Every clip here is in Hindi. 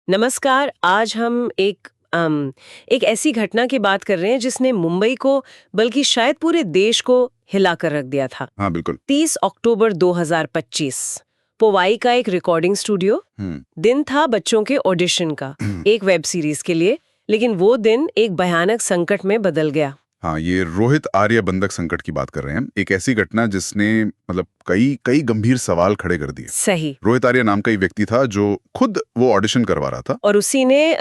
नमस्कार। आज हम एक ऐसी घटना की बात कर रहे हैं जिसने मुंबई को बल्कि शायद पूरे देश को हिला कर रख दिया था। हाँ बिल्कुल। 30 अक्टूबर 2025 पोवाई का एक रिकॉर्डिंग स्टूडियो। दिन था बच्चों के ऑडिशन का एक वेब सीरीज के लिए, लेकिन वो दिन एक भयानक संकट में बदल गया। हाँ, ये रोहित आर्य बंधक संकट की बात कर रहे हैं। एक ऐसी घटना जिसने मतलब कई कई गंभीर सवाल खड़े कर दिए। सही। रोहित आर्य नाम का एक व्यक्ति था जो खुद वो ऑडिशन करवा रहा था। और उसी ने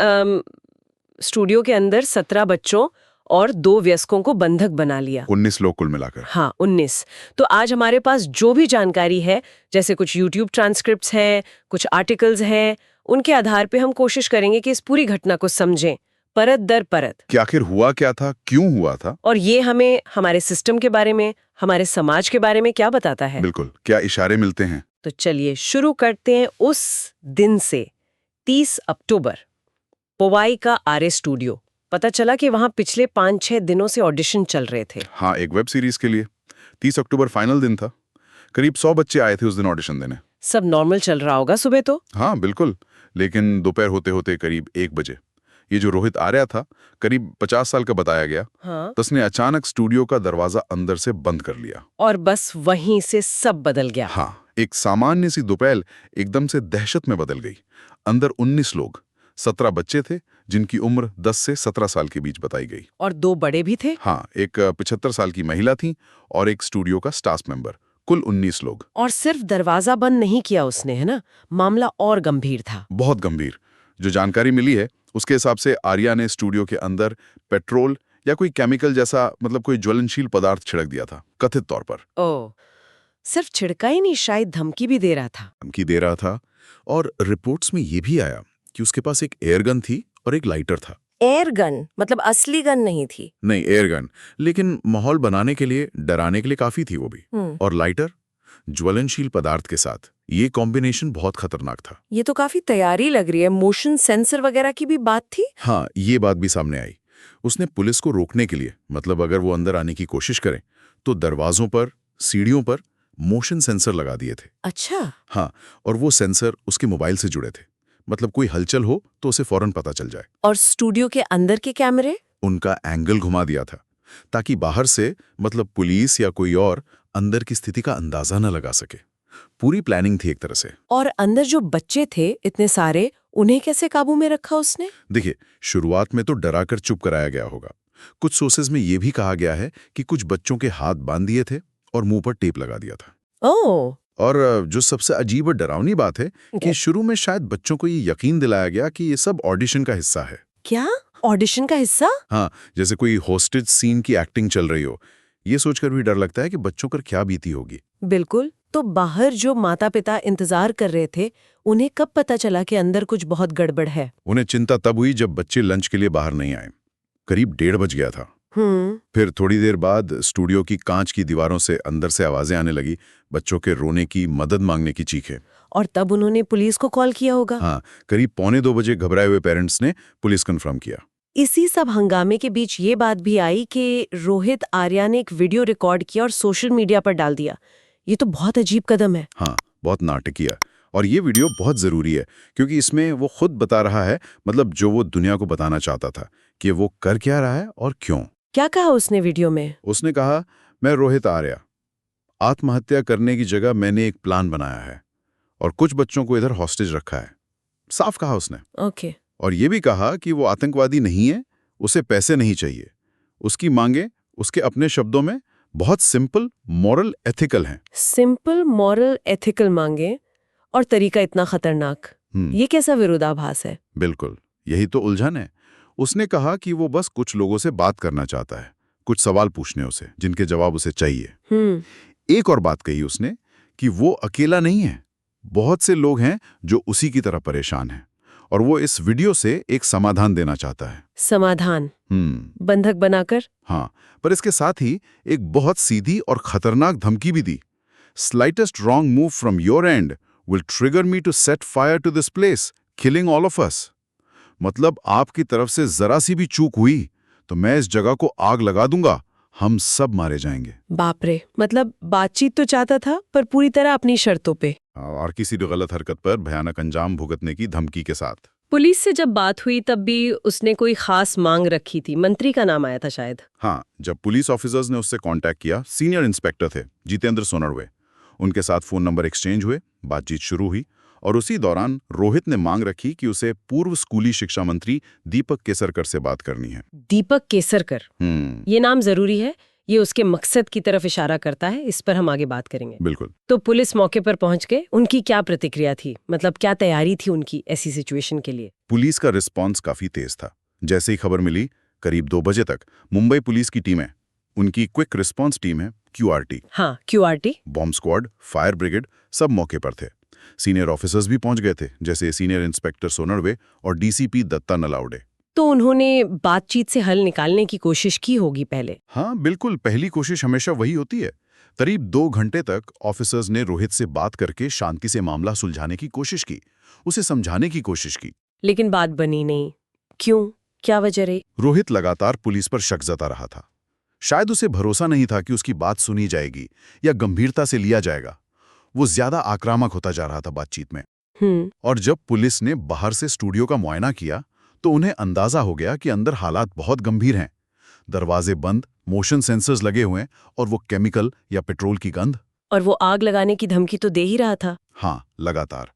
स्टूडियो के अंदर 17 बच्चों और 2 वयस्कों को बंधक बना लिया। 19 लोग कुल मिलाकर। हाँ, 19। तो आज हमारे पास जो भी जानकारी है, जैसे कुछ YouTube ट्रांसक्रिप्ट्स हैं, कुछ आर्टिकल्स हैं, उनके आधार पे हम कोशिश करेंगे कि इस पूरी घटना को समझें परत दर परत कि आखिर हुआ क्या था, क्यों हुआ था, और ये हमें हमारे सिस्टम के बारे में, हमारे समाज के बारे में क्या बताता है। बिल्कुल, क्या इशारे मिलते हैं। तो चलिए शुरू करते हैं उस दिन से। 30 अक्टूबर पोवाई का आर्य स्टूडियो। पता चला कि वहां पिछले 5-6 दिनों से ऑडिशन चल रहे थे। हाँ, एक वेब सीरीज के लिए 30 अक्टूबर फाइनल दिन था। करीब 100 बच्चे आए थे उस दिन ऑडिशन देने। सब नॉर्मल चल रहा होगा सुबह तो। हाँ बिल्कुल, लेकिन दोपहर होते होते करीब 1 बजे ये जो रोहित आर्य था, करीब 50 साल का बताया गया, हाँ। तो उसने अचानक स्टूडियो का दरवाजा अंदर से बंद कर लिया। और बस वहीं से सब बदल गया। हाँ, एक सामान्य सी दोपहर एकदम से दहशत में बदल गई। अंदर 19 लोग, 17 बच्चे थे जिनकी उम्र 10 से 17 साल के बीच बताई गई। और 2 बड़े भी थे। हाँ, एक 75 साल की महिला थी और एक स्टूडियो का स्टाफ मेंबर, कुल 19 लोग। और सिर्फ दरवाजा बंद नहीं किया उसने, है ना, मामला और गंभीर था। बहुत गंभीर। जो जानकारी मिली है उसके हिसाब से आर्या ने स्टूडियो के अंदर पेट्रोल या कोई केमिकल जैसा मतलब कोई ज्वलनशील पदार्थ छिड़क दिया था, कथित तौर पर। ओह, सिर्फ छिड़का ही नहीं, शायद धमकी भी दे रहा था। धमकी दे रहा था। और रिपोर्ट्स में ये भी आया कि उसके पास एक एयरगन थी और एक लाइटर था। एयर गन मतलब असली गन नहीं थी। नहीं, एयरगन, लेकिन माहौल बनाने के लिए, डराने के लिए काफी थी वो भी। और लाइटर ज्वलनशील पदार्थ के साथ, ये कॉम्बिनेशन बहुत खतरनाक था। ये तो काफी तैयारी लग रही है। मोशन सेंसर वगैरह की भी बात थी। हाँ, ये बात भी सामने आई। उसने पुलिस को रोकने के लिए, मतलब अगर वो अंदर आने की कोशिश करें, तो दरवाजों पर, सीढ़ियों पर मोशन सेंसर लगा दिए थे। अच्छा। हाँ, और वो सेंसर उसके मोबाइल से जुड़े थे। मतलब कोई हलचल हो तो उसे फौरन पता चल जाए। और स्टूडियो के अंदर के कैमरे? उनका एंगल घुमा दिया था ताकि बाहर से, मतलब पुलिस या कोई और, अंदर की स्थिति का अंदाजा न लगा सके। पूरी प्लानिंग थी एक तरह से। और अंदर जो बच्चे थे इतने सारे, उन्हें कैसे काबू में रखा उसने? देखिए, शुरुआत में तो डराकर चुप कराया गया होगा। कुछ सोर्सेज में यह भी कहा गया है कि कुछ बच्चों के हाथ बांध दिए थे और मुंह पर टेप लगा दिया था। ओह। और जो सबसे अजीब और डरावनी बात है कि शुरू में शायद बच्चों को ये यकीन दिलाया गया कि ये सब ऑडिशन का हिस्सा है। क्या? ऑडिशन का हिस्सा? हाँ, जैसे कोई होस्टेज सीन की एक्टिंग चल रही हो। ये सोचकर भी डर लगता है कि बच्चों पर क्या बीती होगी। बिल्कुल। तो बाहर जो माता पिता इंतजार कर रहे थे, उन्हें कब पता चला कि अंदर कुछ बहुत गड़बड़ है? उन्हें चिंता तब हुई जब बच्चे लंच के लिए बाहर नहीं आए। करीब 1:30 बज गया था। फिर थोड़ी देर बाद स्टूडियो की कांच की दीवारों से अंदर से आवाजें आने लगी, बच्चों के रोने की, मदद मांगने की चीखें। और तब उन्होंने पुलिस को कॉल किया होगा। हाँ, करीब 1:45 बजे घबराए हुए पेरेंट्स ने पुलिस कंफर्म किया। इसी सब हंगामे के बीच ये बात भी आई कि रोहित आर्या ने एक वीडियो रिकॉर्ड किया और सोशल मीडिया पर डाल दिया। ये तो बहुत अजीब कदम है। हाँ, बहुत नाटकीय। और ये वीडियो बहुत जरूरी है क्योंकि इसमें वो खुद बता रहा है, मतलब जो वो दुनिया को बताना चाहता था, कि वो कर क्या रहा है और क्यों। क्या कहा उसने वीडियो में? उसने कहा, मैं रोहित आर्या, आत्महत्या करने की जगह मैंने एक प्लान बनाया है और कुछ बच्चों को इधर हॉस्टेज रखा है। साफ कहा उसने। ओके। और ये भी कहा कि वो आतंकवादी नहीं है, उसे पैसे नहीं चाहिए। उसकी मांगे, उसके अपने शब्दों में, बहुत सिंपल, मॉरल, एथिकल हैं। सिंपल, मॉरल, एथिकल मांगे और तरीका इतना खतरनाक। ये कैसा विरोधाभास है? बिल्कुल, यही तो उलझन है। उसने कहा कि वो बस कुछ लोगों से बात करना चाहता है, कुछ सवाल पूछने उसे, जिनके जवाब उसे चाहिए। एक और बात कही उसने कि वो अकेला नहीं है, बहुत से लोग हैं जो उसी की तरह परेशान हैं और वो इस वीडियो से एक समाधान देना चाहता है। समाधान? बंधक बनाकर? हाँ, पर इसके साथ ही एक बहुत सीधी और खतरनाक धमकी भी दी। Slightest wrong move from your end will trigger me to set fire to this place, killing all of us. मतलब आपकी तरफ से जरा सी भी चूक हुई तो मैं इस जगह को आग लगा दूंगा, हम सब मारे जाएंगे। बाप रे, मतलब बातचीत तो चाहता था पर पूरी तरह अपनी शर्तों पे। और किसी भी गलत हरकत पर भयानक अंजाम भुगतने की धमकी के साथ। पुलिस से जब बात हुई तब भी उसने कोई खास मांग रखी थी, मंत्री का नाम आया था शायद। हाँ, जब पुलिस ऑफिसर्स ने उससे कांटेक्ट किया, सीनियर इंस्पेक्टर थे जितेंद्र सोनड़वे। उनके साथ फोन नंबर एक्सचेंज हुए, बातचीत शुरू हुई और उसी दौरान रोहित ने मांग रखी कि उसे पूर्व स्कूली शिक्षा मंत्री दीपक केसरकर से बात करनी है। दीपक केसरकर, ये नाम जरूरी है, ये उसके मकसद की तरफ इशारा करता है, इस पर हम आगे बात करेंगे। बिल्कुल। तो पुलिस मौके पर पहुंच गए, उनकी क्या प्रतिक्रिया थी, मतलब क्या तैयारी थी उनकी ऐसी सिचुएशन के लिए? पुलिस का रिस्पॉन्स काफी तेज था। जैसे ही खबर मिली, करीब 2 बजे तक मुंबई पुलिस की टीमें, उनकी क्विक रिस्पॉन्स टीम है QRT, हाँ, QRT, bomb squad, fire brigade, सब मौके पर थे। सीनियर ऑफिसर्स भी पहुंच गए थे, जैसे सीनियर इंस्पेक्टर सोनड़वे और DCP दत्ता नलावडे। तो उन्होंने बातचीत से हल निकालने की कोशिश की होगी पहले। हाँ बिल्कुल, पहली कोशिश हमेशा वही होती है। करीब 2 घंटे तक ऑफिसर्स ने रोहित से बात करके शांति से मामला सुलझाने की कोशिश की, उसे समझाने की कोशिश की। लेकिन बात बनी नहीं। क्यों? क्या वजह रही? रोहित लगातार पुलिस पर शक जता रहा था। शायद उसे भरोसा नहीं था कि उसकी बात सुनी जाएगी या गंभीरता से लिया जाएगा। वो ज्यादा आक्रामक होता जा रहा था बातचीत में। और जब पुलिस ने बाहर से स्टूडियो का मुआयना किया तो उन्हें अंदाजा हो गया कि अंदर हालात बहुत गंभीर हैं। दरवाजे बंद, मोशन सेंसर्स लगे हुए हैं और वो केमिकल या पेट्रोल की गंध। और वो आग लगाने की धमकी तो दे ही रहा था। हाँ, लगातार।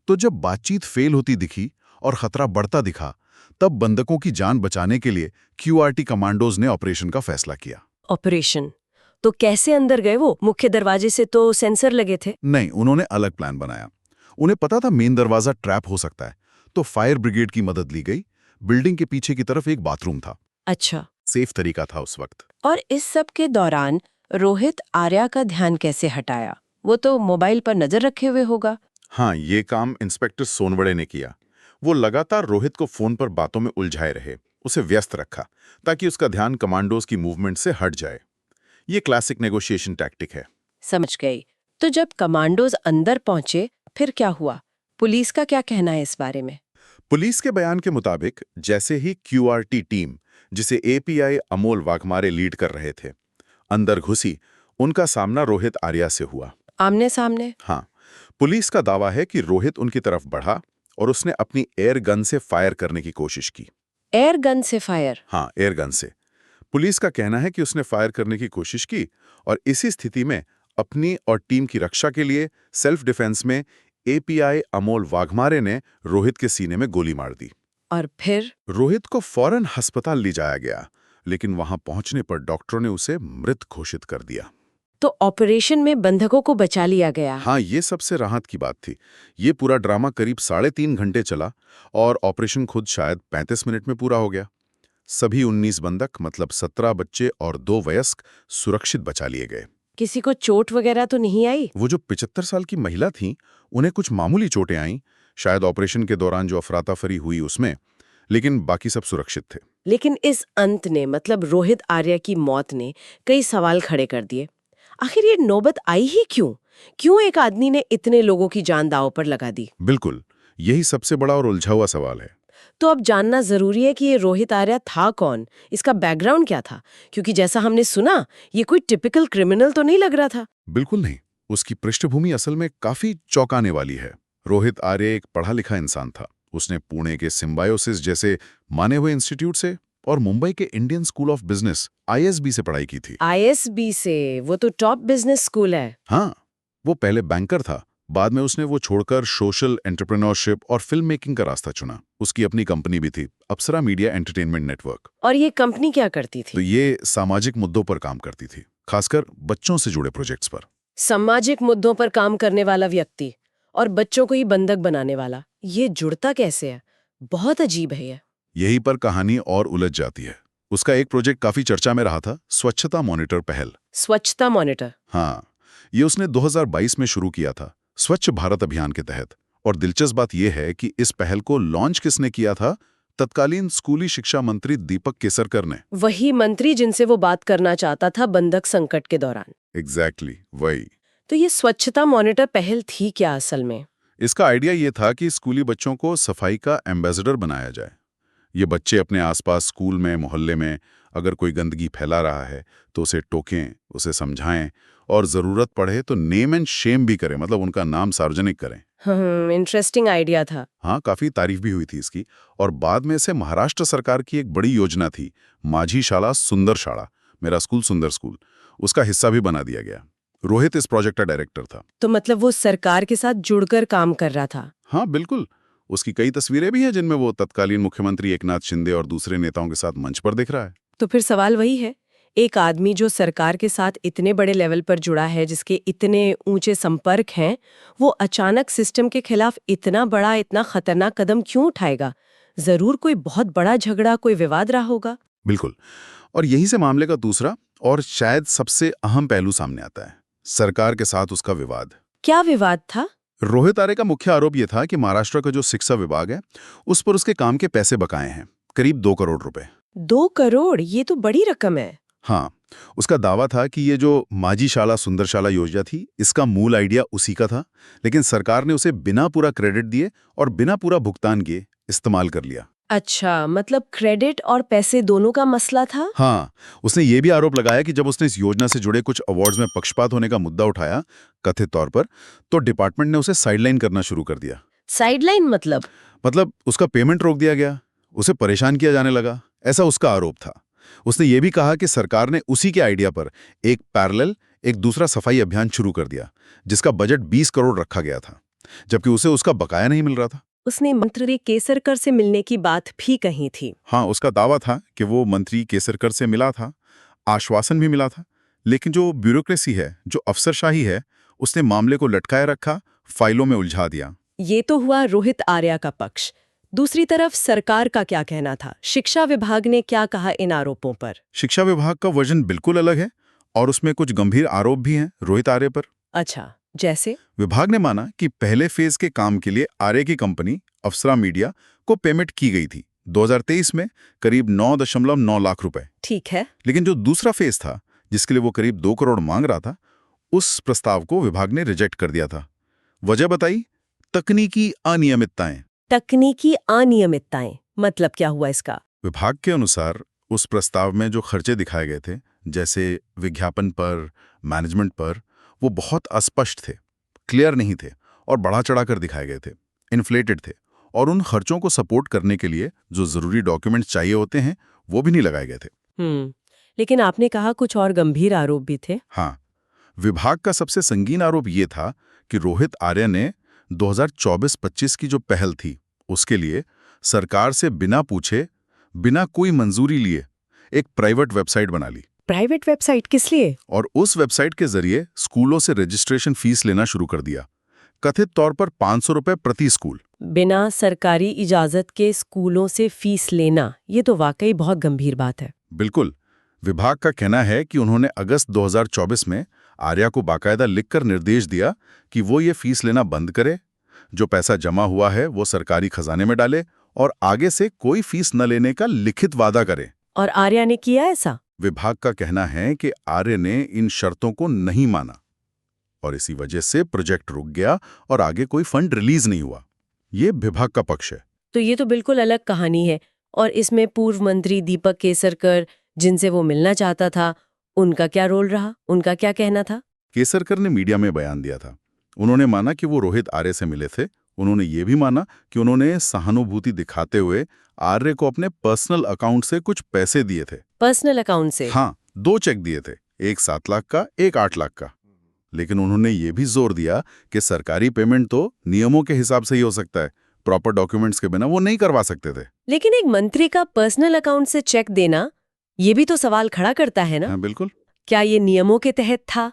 तो जब बातचीत फेल होती दिखी और खतरा बढ़ता दिखा, तब बंधकों की जान बचाने के लिए QRT कमांडोज ने ऑपरेशन का फैसला किया। ऑपरेशन? तो कैसे अंदर गए वो? मुख्य दरवाजे से तो सेंसर लगे थे। नहीं, उन्होंने अलग प्लान बनाया। उन्हें पता था मेन दरवाजा ट्रैप हो सकता है, तो फायर ब्रिगेड की मदद ली गई। बिल्डिंग के पीछे की तरफ एक बाथरूम था। अच्छा। सेफ तरीका था उस वक्त। और इस सब के दौरान रोहित आर्या का ध्यान कैसे हटाया? वो तो मोबाइल पर नजर रखे हुए होगा। हाँ, ये काम इंस्पेक्टर सोनवड़े ने किया। वो लगातार रोहित को फोन पर बातों में उलझाए रहे, उसे व्यस्त रखा ताकि उसका ध्यान कमांडोज की मूवमेंट से हट जाए। ये क्लासिक नेगोशिएशन टैक्टिक है। समझ गई। तो जब कमांडोज अंदर पहुंचे फिर क्या हुआ? पुलिस का क्या कहना है इस बारे में? पुलिस के बयान के मुताबिक जैसे ही QRT टीम, जिसे API अमोल वाघमारे लीड कर रहे थे, अंदर घुसी, उनका सामना रोहित आर्या से हुआ। आमने सामने? हाँ, पुलिस का दावा है कि रोहित उनकी तरफ बढ़ा और उसने अपनी एयर गन से फायर करने की कोशिश की। एयर गन से फायर? हाँ, एयर गन से। पुलिस का कहना है कि उसने फायर करने की कोशिश की और इसी स्थिति में अपनी और टीम की रक्षा के लिए सेल्फ डिफेंस में API अमोल वाघमारे ने रोहित के सीने में गोली मार दी। और फिर? रोहित को फौरन अस्पताल ले जाया गया, लेकिन वहां पहुंचने पर डॉक्टरों ने उसे मृत घोषित कर दिया। तो ऑपरेशन में बंधकों को बचा लिया गया। हाँ, ये सबसे राहत की बात थी। ये पूरा ड्रामा करीब 3.5 घंटे चला और ऑपरेशन खुद शायद 35 मिनट में पूरा हो गया। सभी 19 बंधक, मतलब 17 बच्चे और 2 वयस्क सुरक्षित बचा लिए गए। किसी को चोट वगैरह तो नहीं आई? वो जो 75 साल की महिला थी, उन्हें कुछ मामूली चोटें आईं, शायद ऑपरेशन के दौरान जो अफरातफरी हुई उसमें, लेकिन बाकी सब सुरक्षित थे। लेकिन इस अंत ने, मतलब रोहित आर्या की मौत ने कई सवाल खड़े कर दिए। आखिर ये नौबत आई ही क्यों? क्यों एक आदमी ने इतने लोगों की जान दांव पर लगा दी? बिल्कुल, यही सबसे बड़ा और उलझा हुआ सवाल है। तो अब जानना जरूरी है कि ये रोहित आर्या था कौन, इसका बैकग्राउंड क्या था, क्योंकि जैसा हमने सुना ये कोई टिपिकल क्रिमिनल तो नहीं लग रहा था। बिल्कुल नहीं। उसकी पृष्ठभूमि असल में काफी चौंकाने वाली है। रोहित आर्य एक पढ़ा लिखा इंसान था। उसने पुणे के सिम्बायोसिस जैसे माने हुए इंस्टीट्यूट से और मुंबई के Indian school of business ISB से पढ़ाई की थी। ISB से? वो तो टॉप बिजनेस स्कूल है। हाँ, वो पहले बैंकर था, बाद में उसने वो छोड़कर सोशल एंटरप्रेन्योरशिप और फिल्म मेकिंग का रास्ता चुना। उसकी अपनी कंपनी भी थी, अप्सरा मीडिया एंटरटेनमेंट नेटवर्क। और ये कंपनी क्या करती तो थी? ये सामाजिक मुद्दों पर काम करती थी, खासकर बच्चों से जुड़े प्रोजेक्ट्स पर। सामाजिक मुद्दों पर काम करने वाला व्यक्ति और बच्चों को ही बंधक बनाने वाला, ये जुड़ता कैसे है? बहुत अजीब है ये। यही पर कहानी और उलझ जाती है। उसका एक प्रोजेक्ट काफी चर्चा में रहा था, स्वच्छता मॉनिटर पहल। स्वच्छता मॉनिटर? हाँ, ये उसने 2022 में शुरू किया था, स्वच्छ भारत अभियान के तहत। और दिलचस्प बात यह है कि इस पहल को लॉन्च किसने किया था? तत्कालीन स्कूली शिक्षा मंत्री दीपक केसरकर ने। वही मंत्री जिनसे वो बात करना चाहता था बंधक संकट के दौरान। एग्जैक्टली, वही। तो ये स्वच्छता मॉनिटर पहल थी क्या असल में? इसका आइडिया ये था कि स्कूली बच्चों को सफाई का एम्बेसडर बनाया जाए। ये बच्चे अपने आसपास स्कूल में, मोहल्ले में अगर कोई गंदगी फैला रहा है तो उसे टोकें, उसे समझाएं और जरूरत पड़े तो नेम एंड शेम भी करें, मतलब उनका नाम सार्वजनिक करें। इंटरेस्टिंग आइडिया था। हाँ, काफी तारीफ भी हुई थी इसकी। और बाद में इसे महाराष्ट्र सरकार की एक बड़ी योजना थी, माझी शाला सुंदर शाला, मेरा स्कूल सुंदर स्कूल, उसका हिस्सा भी बना दिया गया। रोहित इस प्रोजेक्ट का डायरेक्टर था। तो मतलब वो सरकार के साथ जुड़कर काम कर रहा था। हाँ बिल्कुल, उसकी कई तस्वीरें भी हैं जिनमें वो तत्कालीन मुख्यमंत्री एकनाथ शिंदे और दूसरे नेताओं के साथ मंच पर दिख रहा है। तो फिर सवाल वही है, एक आदमी जो सरकार के साथ इतने बड़े लेवल पर जुड़ा है, जिसके इतने ऊंचे संपर्क हैं, वो अचानक सिस्टम के खिलाफ इतना बड़ा, इतना खतरनाक कदम क्यों उठाएगा? जरूर कोई बहुत बड़ा झगड़ा, कोई विवाद रहा होगा। बिल्कुल, और यहीं से मामले का दूसरा और शायद सबसे अहम पहलू सामने आता है, सरकार के साथ उसका विवाद। क्या विवाद था? रोहित आर्य का मुख्य आरोप यह था कि महाराष्ट्र का जो शिक्षा विभाग है, उस पर उसके काम के पैसे बकाए हैं, करीब 2 करोड़ रुपए। 2 करोड़? ये तो बड़ी रकम है। हाँ, उसका दावा था कि ये जो माझी शाला सुंदर शाला योजना थी, इसका मूल आइडिया उसी का था, लेकिन सरकार ने उसे बिना पूरा क्रेडिट दिए और बिना पूरा भुगतान किए इस्तेमाल कर लिया। अच्छा, मतलब क्रेडिट और पैसे दोनों का मसला था। हाँ, उसने ये भी आरोप लगाया कि जब उसने इस योजना से जुड़े कुछ अवार्ड्स में पक्षपात होने का मुद्दा उठाया, कथित तौर पर, तो डिपार्टमेंट ने उसे साइडलाइन करना शुरू कर दिया। साइडलाइन मतलब उसका पेमेंट रोक दिया गया, उसे परेशान किया जाने लगा, ऐसा उसका आरोप था। उसने ये भी कहा कि सरकार ने उसी के आइडिया पर एक दूसरा सफाई अभियान शुरू कर दिया, जिसका बजट 20 करोड़ रखा गया था, जबकि उसे उसका बकाया नहीं मिल रहा था। उसने मंत्री केसरकर से मिलने की बात भी कही थी। हाँ, उसका दावा था कि वो मंत्री केसरकर से मिला था, आश्वासन भी मिला था, लेकिन जो ब्यूरोक्रेसी है, जो अफसरशाही है, उसने मामले को लटकाए रखा, फाइलों में उलझा दिया। ये तो हुआ रोहित आर्या का पक्ष। दूसरी तरफ सरकार का क्या कहना था? शिक्षा विभाग ने क्या कहा इन आरोपों पर? शिक्षा विभाग का वर्जन बिल्कुल अलग है और उसमें कुछ गंभीर आरोप भी हैं रोहित आर्य पर। अच्छा, जैसे? विभाग ने माना कि पहले फेज के काम के लिए आर्य की कंपनी अप्सरा मीडिया को पेमेंट की गई थी 2023 में करीब 9.9 लाख रुपए। ठीक है। लेकिन जो दूसरा फेज था, जिसके लिए वो करीब 2 करोड़ मांग रहा था, उस प्रस्ताव को विभाग ने रिजेक्ट कर दिया था। वजह बताई, तकनीकी अनियमितताएं। तकनीकी अनियमितताएं मतलब क्या हुआ इसका? विभाग के अनुसार उस प्रस्ताव में जो खर्चे दिखाए गए थे, जैसे विज्ञापन पर, मैनेजमेंट पर, वो बहुत अस्पष्ट थे, क्लियर नहीं थे और बढ़ा चढ़ाकर दिखाए गए थे, इन्फ्लेटेड थे, और उन खर्चों को सपोर्ट करने के लिए जो जरूरी डॉक्यूमेंट्स चाहिए होते हैं, वो भी नहीं लगाए गए थे। लेकिन आपने कहा कुछ और गंभीर आरोप भी थे। हाँ, विभाग का सबसे संगीन आरोप ये था कि रोहित आर्य ने 2024-25 की जो पहल थी, उसके लिए सरकार से बिना पूछे, बिना कोई मंजूरी लिए एक प्राइवेट वेबसाइट बना ली। प्राइवेट वेबसाइट किस लिए? और उस वेबसाइट के जरिए स्कूलों से रजिस्ट्रेशन फीस लेना शुरू कर दिया, कथित तौर पर 500 रुपए प्रति स्कूल। बिना सरकारी इजाजत के स्कूलों से फीस लेना, ये तो वाकई बहुत गंभीर बात है। बिल्कुल। विभाग का कहना है कि उन्होंने अगस्त 2024 में आर्या को बाकायदा लिखकर निर्देश दिया कि वो ये फीस लेना बंद करे, जो पैसा जमा हुआ है वो सरकारी खजाने में डाले और आगे से कोई फीस न लेने का लिखित वादा करे। और आर्या ने किया ऐसा? विभाग का कहना है कि आर्य ने इन शर्तों को नहीं माना और इसी वजह से प्रोजेक्ट रुक गया और आगे कोई फंड रिलीज नहीं हुआ। ये विभाग का पक्ष है। तो ये तो बिल्कुल अलग कहानी है। और इसमें पूर्व मंत्री दीपक केसरकर, जिनसे वो मिलना चाहता था, उनका क्या रोल रहा? उनका क्या कहना था? केसरकर ने मीडिया में बयान दिया था। उन्होंने माना कि वो रोहित आर्य से मिले थे। उन्होंने ये भी माना कि उन्होंने सहानुभूति दिखाते हुए आर्य को अपने पर्सनल अकाउंट से कुछ पैसे दिए थे। पर्सनल अकाउंट से? हाँ, 2 चेक दिए थे, एक 7 लाख का, एक 8 लाख का। लेकिन उन्होंने ये भी जोर दिया कि सरकारी पेमेंट तो नियमों के हिसाब से ही हो सकता है, प्रॉपर डॉक्यूमेंट्स के बिना वो नहीं करवा सकते थे। लेकिन एक मंत्री का पर्सनल अकाउंट से चेक देना, ये भी तो सवाल खड़ा करता है ना? हाँ, बिल्कुल। क्या ये नियमों के तहत था?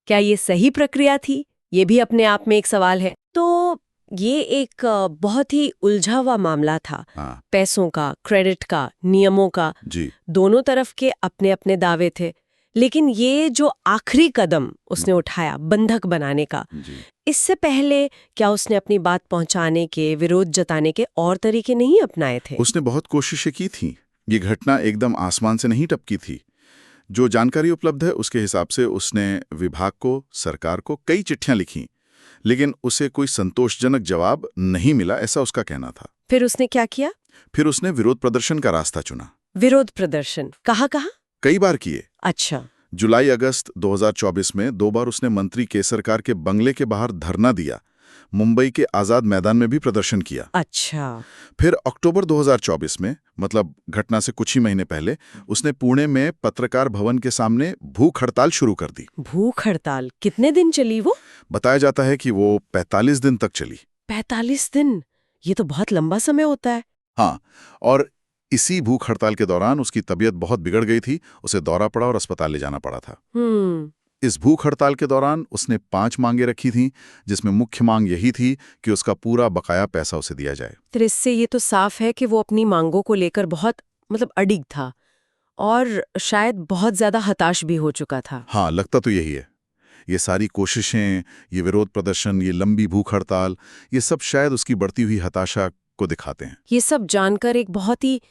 क्या ये सही प्रक्रिया थी? ये भी अपने आप में एक सवाल है। तो ये एक बहुत ही उलझा हुआ मामला था। हाँ। पैसों का, क्रेडिट का, नियमों का, जी। दोनों तरफ के अपने अपने दावे थे। लेकिन ये जो आखिरी कदम उसने उठाया बंधक बनाने का, जी। इससे पहले क्या उसने अपनी बात पहुंचाने के, विरोध जताने के और तरीके नहीं अपनाए थे? उसने बहुत कोशिशें की थी। ये घटना एकदम आसमान से नहीं टपकी थी। जो जानकारी उपलब्ध है उसके हिसाब से उसने विभाग को, सरकार को कई चिट्ठियां लिखी, लेकिन उसे कोई संतोषजनक जवाब नहीं मिला, ऐसा उसका कहना था। फिर उसने क्या किया? फिर उसने विरोध प्रदर्शन का रास्ता चुना। विरोध प्रदर्शन कहाँ? कई बार किए। अच्छा। जुलाई अगस्त 2024 में 2 बार उसने मंत्री केसरकर के बंगले के बाहर धरना दिया। मुंबई के आज़ाद मैदान में भी प्रदर्शन किया। अच्छा। फिर अक्टूबर 2024 में, मतलब घटना से कुछ ही महीने पहले, उसने पुणे में पत्रकार भवन के सामने भूख हड़ताल शुरू कर दी। भूख हड़ताल कितने दिन चली वो? बताया जाता है कि वो 45 दिन तक चली। 45 दिन, ये तो बहुत लंबा समय होता है। हाँ, और इसी भूख हड़ताल के दौरान उसकी तबीयत बहुत बिगड़ गई थी, उसे दौरा पड़ा और अस्पताल ले जाना पड़ा था। इस भूख हड़ताल के दौरान उसने 5 मांगे रखी थीं, जिसमें मुख्य मांग यही थी कि उसका पूरा बकाया पैसा उसे दिया जाए। तो इससे ये तो साफ है कि वो अपनी मांगों को लेकर बहुत अडिग था और शायद बहुत ज्यादा हताश भी हो चुका था। हाँ, लगता तो यही है। ये सारी कोशिशें, ये विरोध प्रदर्शन, ये लंबी भूख हड़ताल, ये सब शायद उसकी बढ़ती हुई हताशा को दिखाते हैं। ये सब जानकर एक बहुत ही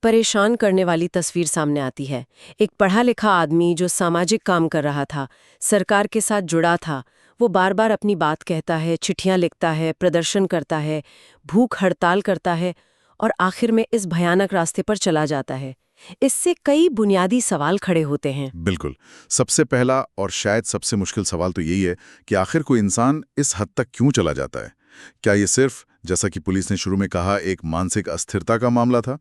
परेशान करने वाली तस्वीर सामने आती है। एक पढ़ा लिखा आदमी जो सामाजिक काम कर रहा था, सरकार के साथ जुड़ा था, वो बार बार अपनी बात कहता है, चिट्ठियां लिखता है, प्रदर्शन करता है, भूख हड़ताल करता है और आखिर में इस भयानक रास्ते पर चला जाता है। इससे कई बुनियादी सवाल खड़े होते हैं। बिल्कुल। सबसे पहला और शायद सबसे मुश्किल सवाल तो यही है कि आखिर कोई इंसान इस हद तक क्यों चला जाता है? क्या ये सिर्फ, जैसा कि पुलिस ने शुरू में कहा, एक मानसिक अस्थिरता का मामला था,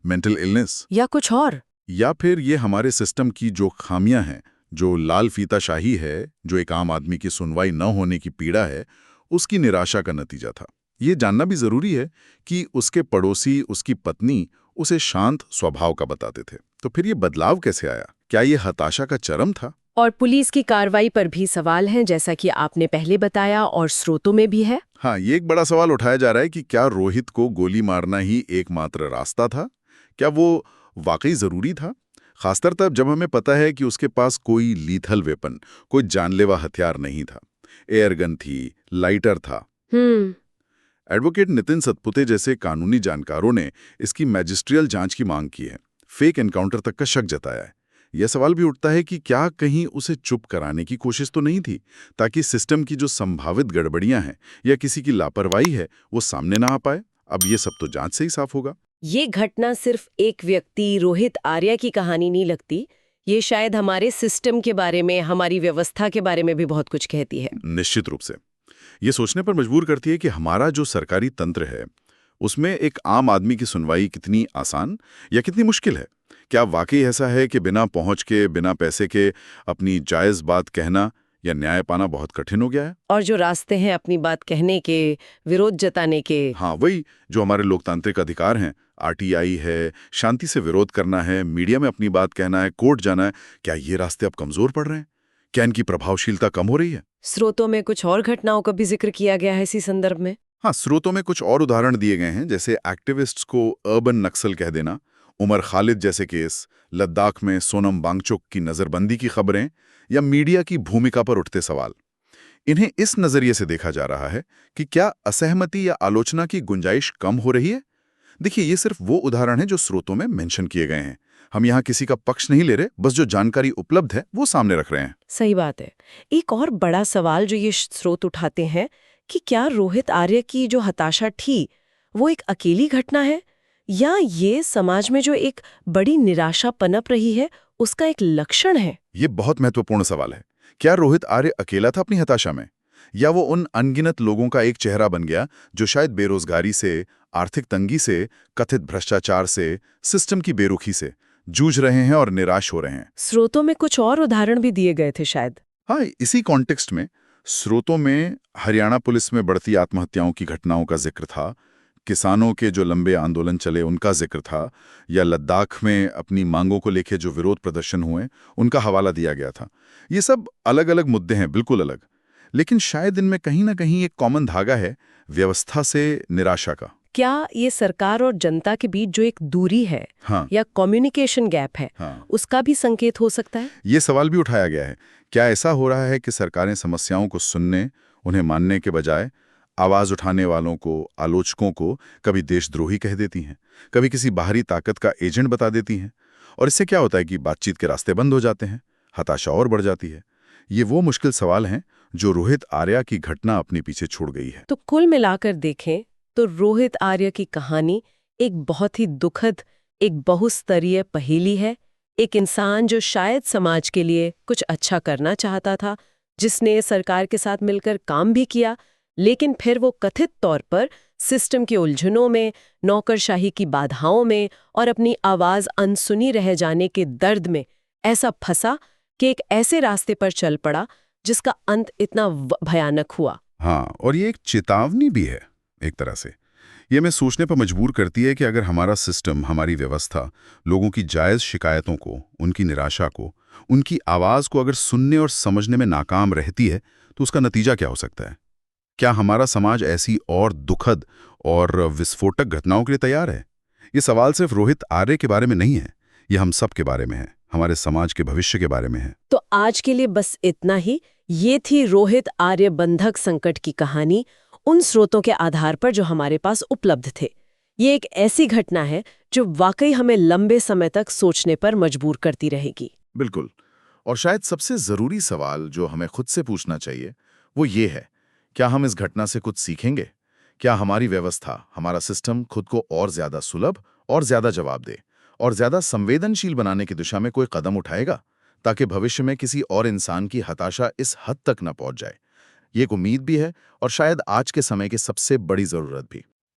मेंटल इलनेस, या कुछ और? या फिर ये हमारे सिस्टम की जो खामियां हैं, जो लाल फीताशाही है, जो एक आम आदमी की सुनवाई न होने की पीड़ा है, उसकी निराशा का नतीजा था? ये जानना भी जरूरी है कि उसके पड़ोसी, उसकी पत्नी उसे शांत स्वभाव का बताते थे। तो फिर ये बदलाव कैसे आया? क्या ये हताशा का चरम था? और पुलिस की कार्रवाई पर भी सवाल हैं, जैसा कि आपने पहले बताया, और स्रोतों में भी है। हाँ, ये एक बड़ा सवाल उठाया जा रहा है कि क्या रोहित को गोली मारना ही एकमात्र रास्ता था? क्या वो वाकई जरूरी था? खासकर तब जब हमें पता है कि उसके पास कोई लीथल वेपन, कोई जानलेवा हथियार नहीं था। एयरगन थी, लाइटर था। एडवोकेट नितिन सतपुते जैसे कानूनी जानकारों ने इसकी मैजिस्ट्रियल जांच की मांग की है, फेक एनकाउंटर तक का शक जताया है। यह सवाल भी उठता है कि क्या कहीं उसे चुप कराने की कोशिश तो नहीं थी, ताकि सिस्टम की जो संभावित गड़बड़ियां हैं या किसी की लापरवाही है वो सामने ना आ पाए। अब ये सब तो जांच से ही साफ होगा। ये घटना सिर्फ एक व्यक्ति रोहित आर्या की कहानी नहीं लगती, ये शायद हमारे सिस्टम के बारे में, हमारी व्यवस्था के बारे में भी बहुत कुछ कहती है। निश्चित रूप से ये सोचने पर मजबूर करती है कि हमारा जो सरकारी तंत्र है उसमें एक आम आदमी की सुनवाई कितनी आसान या कितनी मुश्किल है। क्या वाकई ऐसा है कि बिना पहुंच के, बिना पैसे के अपनी जायज बात कहना या न्याय पाना बहुत कठिन हो गया है? और जो रास्ते हैं अपनी बात कहने के, विरोध जताने के, हाँ, वही जो हमारे लोकतांत्रिक अधिकार हैं, आरटीआई है, शांति से विरोध करना है, मीडिया में अपनी बात कहना है, कोर्ट जाना है, क्या ये रास्ते अब कमजोर पड़ रहे हैं? क्या इनकी प्रभावशीलता कम हो रही है? स्रोतों में कुछ और घटनाओं का भी जिक्र किया गया है इसी संदर्भ में। हाँ, स्रोतों में कुछ और उदाहरण दिए गए हैं, जैसे एक्टिविस्ट्स को अर्बन नक्सल कह देना, उमर खालिद जैसे केस, लद्दाख में सोनम वांगचुक की नजरबंदी की खबरें, या मीडिया की भूमिका पर उठते सवाल। इन्हें इस नजरिए से देखा जा रहा है कि क्या असहमति या आलोचना की गुंजाइश कम हो रही है? देखिए, ये सिर्फ वो उदाहरण है जो स्रोतों में मेंशन किए गए हैं। हम यहाँ किसी का पक्ष नहीं ले रहे, बस जो जानकारी उपलब्ध है वो सामने रख रहे हैं। सही बात है। एक और बड़ा सवाल जो ये स्रोत उठाते हैं कि क्या रोहित आर्य की जो हताशा थी वो एक अकेली घटना है, या ये समाज में जो एक बड़ी निराशा पनप रही है उसका एक लक्षण है? ये बहुत महत्वपूर्ण सवाल है। क्या रोहित आर्य अकेला था अपनी हताशा में, या वो उन अनगिनत लोगों का एक चेहरा बन गया जो शायद बेरोजगारी से, आर्थिक तंगी से, कथित भ्रष्टाचार से, सिस्टम की बेरुखी से जूझ रहे हैं और निराश हो रहे हैं? स्रोतों में कुछ और उदाहरण भी दिए गए थे शायद। हाँ, इसी कॉन्टेक्स्ट में स्रोतों में हरियाणा पुलिस में बढ़ती आत्महत्याओं की घटनाओं का जिक्र था, किसानों के जो लंबे आंदोलन चले उनका जिक्र था, या लद्दाख में अपनी मांगों को लेकर जो विरोध प्रदर्शन हुए उनका हवाला दिया गया था। ये सब अलग अलग मुद्दे हैं, बिल्कुल अलग, लेकिन शायद इनमें कहीं ना कहीं एक कॉमन धागा है, व्यवस्था से निराशा का। क्या ये सरकार और जनता के बीच जो एक दूरी है, हाँ, या कम्युनिकेशन गैप है, हाँ, उसका भी संकेत हो सकता है? ये सवाल भी उठाया गया है। क्या ऐसा हो रहा है कि सरकारें समस्याओं को सुनने, उन्हें मानने के बजाय आवाज उठाने वालों को, आलोचकों को कभी देशद्रोही कह देती हैं, कभी किसी बाहरी ताकत का एजेंट बता देती हैं, और इससे क्या होता है कि बातचीत के रास्ते बंद हो जाते हैं, हताशा और बढ़ जाती है। ये वो मुश्किल सवाल हैं जो रोहित आर्या की घटना अपने पीछे छोड़ गई है। तो कुल मिलाकर देखें तो रोहित आर्य की कहानी एक बहुत ही दुखद, एक बहुस्तरीय पहेली है। एक इंसान जो शायद समाज के लिए कुछ अच्छा करना चाहता था, जिसने सरकार के साथ मिलकर काम भी किया, लेकिन फिर वो कथित तौर पर सिस्टम की उलझनों में, नौकरशाही की बाधाओं में और अपनी आवाज अनसुनी रह जाने के दर्द में ऐसा फंसा कि एक ऐसे रास्ते पर चल पड़ा जिसका अंत इतना भयानक हुआ। हाँ, और ये एक चेतावनी भी है एक तरह से। ये हमें सोचने पर मजबूर करती है कि अगर हमारा सिस्टम, हमारी व्यवस्था लोगों की जायज़ शिकायतों को, उनकी निराशा को, उनकी आवाज़ को अगर सुनने और समझने में नाकाम रहती है, तो उसका नतीजा क्या हो सकता है? क्या हमारा समाज ऐसी और दुखद और विस्फोटक घटनाओं के लिए तैयार है? ये सवाल सिर्फ रोहित आर्य के बारे में नहीं है, ये हम सब के बारे में है, हमारे समाज के भविष्य के बारे में है। तो आज के लिए बस इतना ही। ये थी रोहित आर्य बंधक संकट की कहानी, उन स्रोतों के आधार पर जो हमारे पास उपलब्ध थे। ये एक ऐसी घटना है जो वाकई हमें लंबे समय तक सोचने पर मजबूर करती रहेगी। बिल्कुल। और शायद सबसे जरूरी सवाल जो हमें खुद से पूछना चाहिए वो ये है, क्या हम इस घटना से कुछ सीखेंगे? क्या हमारी व्यवस्था, हमारा सिस्टम खुद को और ज्यादा सुलभ और ज्यादा जवाब दे और ज्यादा संवेदनशील बनाने की दिशा में कोई कदम उठाएगा, ताकि भविष्य में किसी और इंसान की हताशा इस हद तक न पहुंच जाए? ये एक उम्मीद भी है और शायद आज के समय की सबसे बड़ी जरूरत भी।